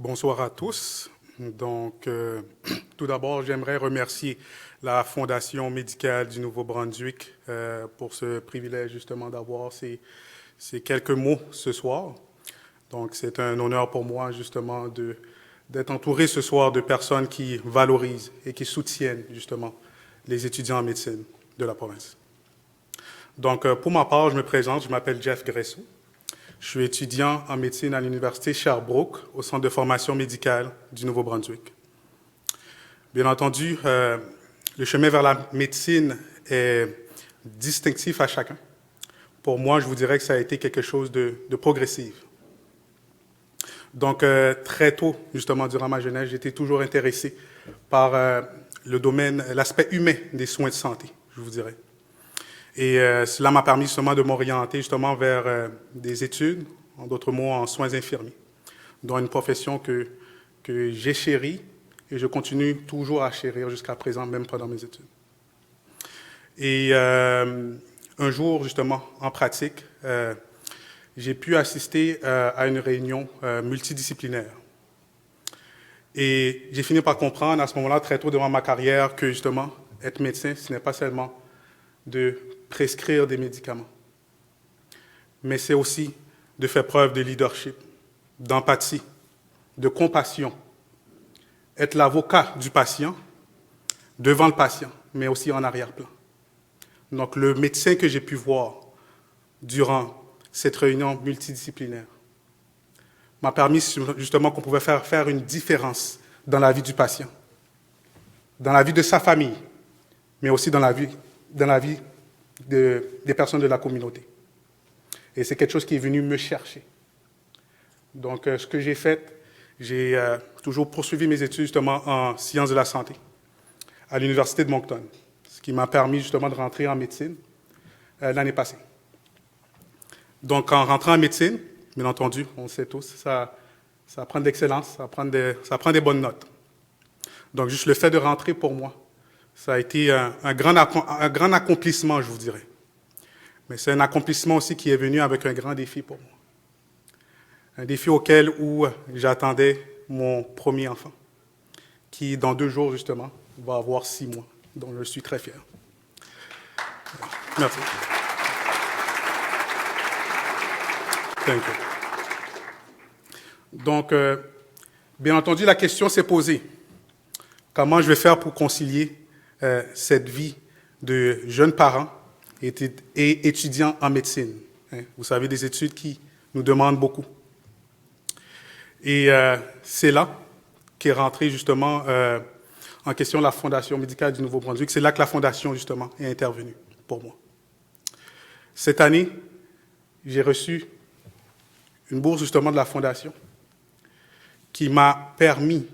Bonsoir à tous. Donc, tout d'abord, j'aimerais remercier la Fondation médicale du Nouveau-Brunswick pour ce privilège justement d'avoir ces quelques mots ce soir. Donc, c'est un honneur pour moi justement d'être entouré ce soir de personnes qui valorisent et qui soutiennent justement les étudiants en médecine de la province. Donc, pour ma part, je me présente, je m'appelle Jeff Gresso. Je suis étudiant en médecine à l'Université Sherbrooke, au Centre de formation médicale du Nouveau-Brunswick. Bien entendu, le chemin vers la médecine est distinctif à chacun. Pour moi, je vous dirais que ça a été quelque chose de progressif. Donc, très tôt, justement, durant ma jeunesse, j'étais toujours intéressé par le domaine, l'aspect humain des soins de santé, je vous dirais. Et cela m'a permis justement de m'orienter justement vers des études, en d'autres mots, en soins infirmiers, dont une profession que j'ai chérie et je continue toujours à chérir jusqu'à présent, même pendant mes études. Et un jour, justement, en pratique, j'ai pu assister à une réunion multidisciplinaire. Et j'ai fini par comprendre à ce moment-là, très tôt devant ma carrière, que justement, être médecin, ce n'est pas seulement de prescrire des médicaments, mais c'est aussi de faire preuve de leadership, d'empathie, de compassion, être l'avocat du patient, devant le patient, mais aussi en arrière-plan. Donc, le médecin que j'ai pu voir durant cette réunion multidisciplinaire m'a permis justement qu'on pouvait faire une différence dans la vie du patient, dans la vie de sa famille, mais aussi dans la vie des personnes de la communauté. Et c'est quelque chose qui est venu me chercher. Donc, ce que j'ai fait, j'ai toujours poursuivi mes études justement en sciences de la santé à l'Université de Moncton, ce qui m'a permis justement de rentrer en médecine l'année passée. Donc, en rentrant en médecine, bien entendu, on le sait tous, ça prend de l'excellence, ça prend des bonnes notes. Donc, juste le fait de rentrer pour moi, ça a été un grand accomplissement, je vous dirais. Mais c'est un accomplissement aussi qui est venu avec un grand défi pour moi. Un défi où j'attendais mon premier enfant, qui, dans 2 jours, justement, va avoir 6 mois. Donc, je suis très fier. Merci. Thank you. Donc, bien entendu, la question s'est posée. Comment je vais faire pour concilier cette vie de jeunes parents et étudiants en médecine? Vous savez, des études qui nous demandent beaucoup. Et c'est là qu'est rentrée justement en question la Fondation médicale du Nouveau-Brunswick. C'est là que la Fondation, justement, est intervenue pour moi. Cette année, j'ai reçu une bourse, justement, de la Fondation qui m'a permis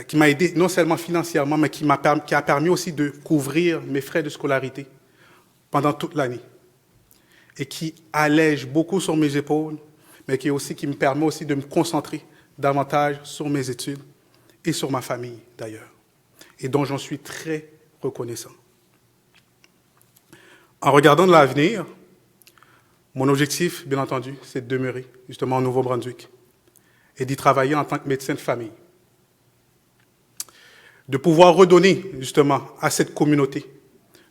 qui m'a aidé non seulement financièrement, mais qui a permis aussi de couvrir mes frais de scolarité pendant toute l'année et qui allège beaucoup sur mes épaules, mais qui me permet aussi de me concentrer davantage sur mes études et sur ma famille d'ailleurs, et dont j'en suis très reconnaissant. En regardant de l'avenir, mon objectif, bien entendu, c'est de demeurer justement au Nouveau-Brunswick et d'y travailler en tant que médecin de famille. De pouvoir redonner justement à cette communauté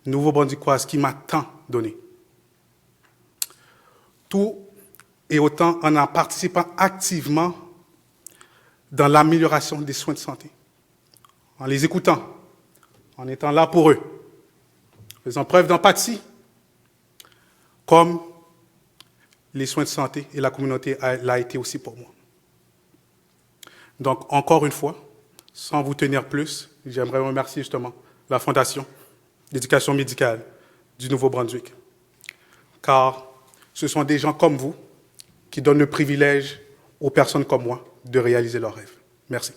nouveau-brunswickoise qui m'a tant donné. Tout et autant en participant activement dans l'amélioration des soins de santé, en les écoutant, en étant là pour eux, faisant preuve d'empathie, comme les soins de santé et la communauté l'a été aussi pour moi. Donc, encore une fois, sans vous tenir plus, j'aimerais remercier justement la Fondation d'éducation médicale du Nouveau-Brunswick, car ce sont des gens comme vous qui donnent le privilège aux personnes comme moi de réaliser leurs rêves. Merci.